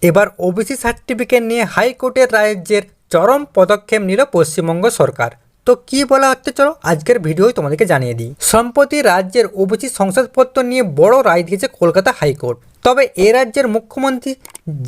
এবার OBC certificate নিয়ে হাইকোর্টের রাজ্যের চরম পদক্ষেপ নিল পশ্চিমবঙ্গ সরকার। তো কি বলা হচ্ছে চলো আজকের ভিডিওয় তোমাদেরকে জানিয়ে দিই। সম্প্রতি রাজ্যের ওবিসি সংসদপত্র নিয়ে বড় রায় দিয়েছে কলকাতা হাইকোর্ট। তবে এ রাজ্যের মুখ্যমন্ত্রী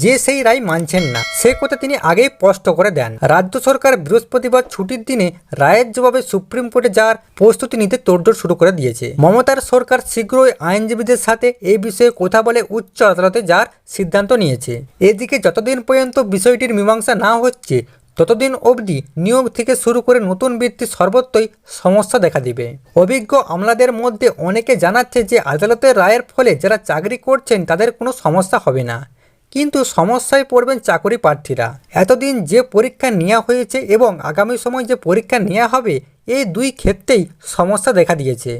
যে সেই রায় মানছেন না, সে কথা তিনি আগেই স্পষ্ট করে দেন। রাজ্য সরকার বৃহস্পতিবার ছুটির দিনে রায়ের জবাবে সুপ্রিম কোর্টে যাওয়ার প্রস্তুতি নিতে তোড়জোড় শুরু করে দিয়েছে। মমতার সরকার শীঘ্রই আইনজীবীদের সাথে এই বিষয়ে কথা বলে উচ্চ আদালতে যাওয়ার সিদ্ধান্ত নিয়েছে। এদিকে যতদিন পর্যন্ত বিষয়টির মীমাংসা না হচ্ছে ততদিন অবধি নিয়োগ থেকে শুরু করে নতুন বৃত্তি সর্বত্রই সমস্যা দেখা দিবে। অভিজ্ঞ আমলাদের মধ্যে অনেকে জানাচ্ছে যে আদালতের রায়ের ফলে যারা চাকরি করছেন তাদের কোনো সমস্যা হবে না, কিন্তু সমস্যায় পড়বেন চাকরি প্রার্থীরা। এতদিন যে পরীক্ষা নেওয়া হয়েছে এবং আগামী সময় যে পরীক্ষা নেওয়া হবে, এই দুই ক্ষেত্রেই সমস্যা দেখা দিয়েছে।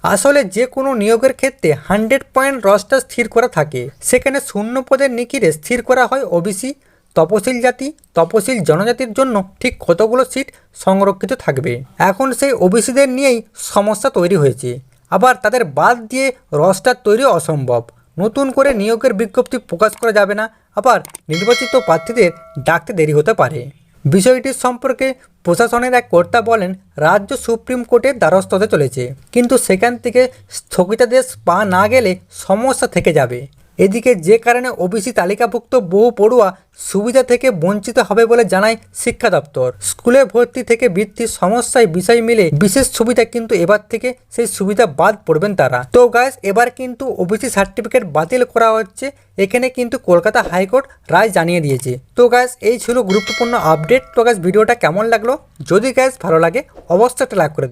আসলে যে কোনো নিয়োগের ক্ষেত্রে 100 পয়েন্ট রস্টার স্থির করা থাকে, সেখানে শূন্য পদের নিকিরে স্থির করা হয় ওবিসি, তপশিল জাতি, তপশিল জনজাতির জন্য ঠিক কতগুলো সিট সংরক্ষিত থাকবে। এখন সেই ওবিসিদের নিয়েই সমস্যা তৈরি হয়েছে। আবার তাদের বাদ দিয়ে রস্টার তৈরি অসম্ভব। নতুন করে নিয়োগের বিজ্ঞপ্তি প্রকাশ করা যাবে না, আবার নির্বাচিত প্রার্থীদের ডাকতে দেরি হতে পারে। বিষয়টির সম্পর্কে প্রশাসনের এক কর্তা বলেন, রাজ্য সুপ্রিম কোর্টের দ্বারস্থ হতে চলেছে, কিন্তু সেখান থেকে স্থগিতাদেশ পাওয়া না গেলে সমস্যা থেকে যাবে। এদিকে যে কারণে ওবিসি তালিকাভুক্ত বহু পড়ুয়া সুবিধা থেকে বঞ্চিত হবে বলে জানায় শিক্ষা দপ্তর। স্কুলে ভর্তি থেকে বৃত্তির সমস্যায় বিষয় মিলে বিশেষ সুবিধা, কিন্তু এবার থেকে সেই সুবিধা বাদ পড়বেন তারা। তো গাইস, এবার কিন্তু ওবিসি সার্টিফিকেট বাতিল করা হচ্ছে, এখানে কিন্তু কলকাতা হাইকোর্ট রায় জানিয়ে দিয়েছে। তো গাইস, এই ছিল গুরুত্বপূর্ণ আপডেট। তো গাইস, ভিডিওটা কেমন লাগলো? যদি গাইস ভালো লাগে অবশ্যই একটা লাইক করে দিন।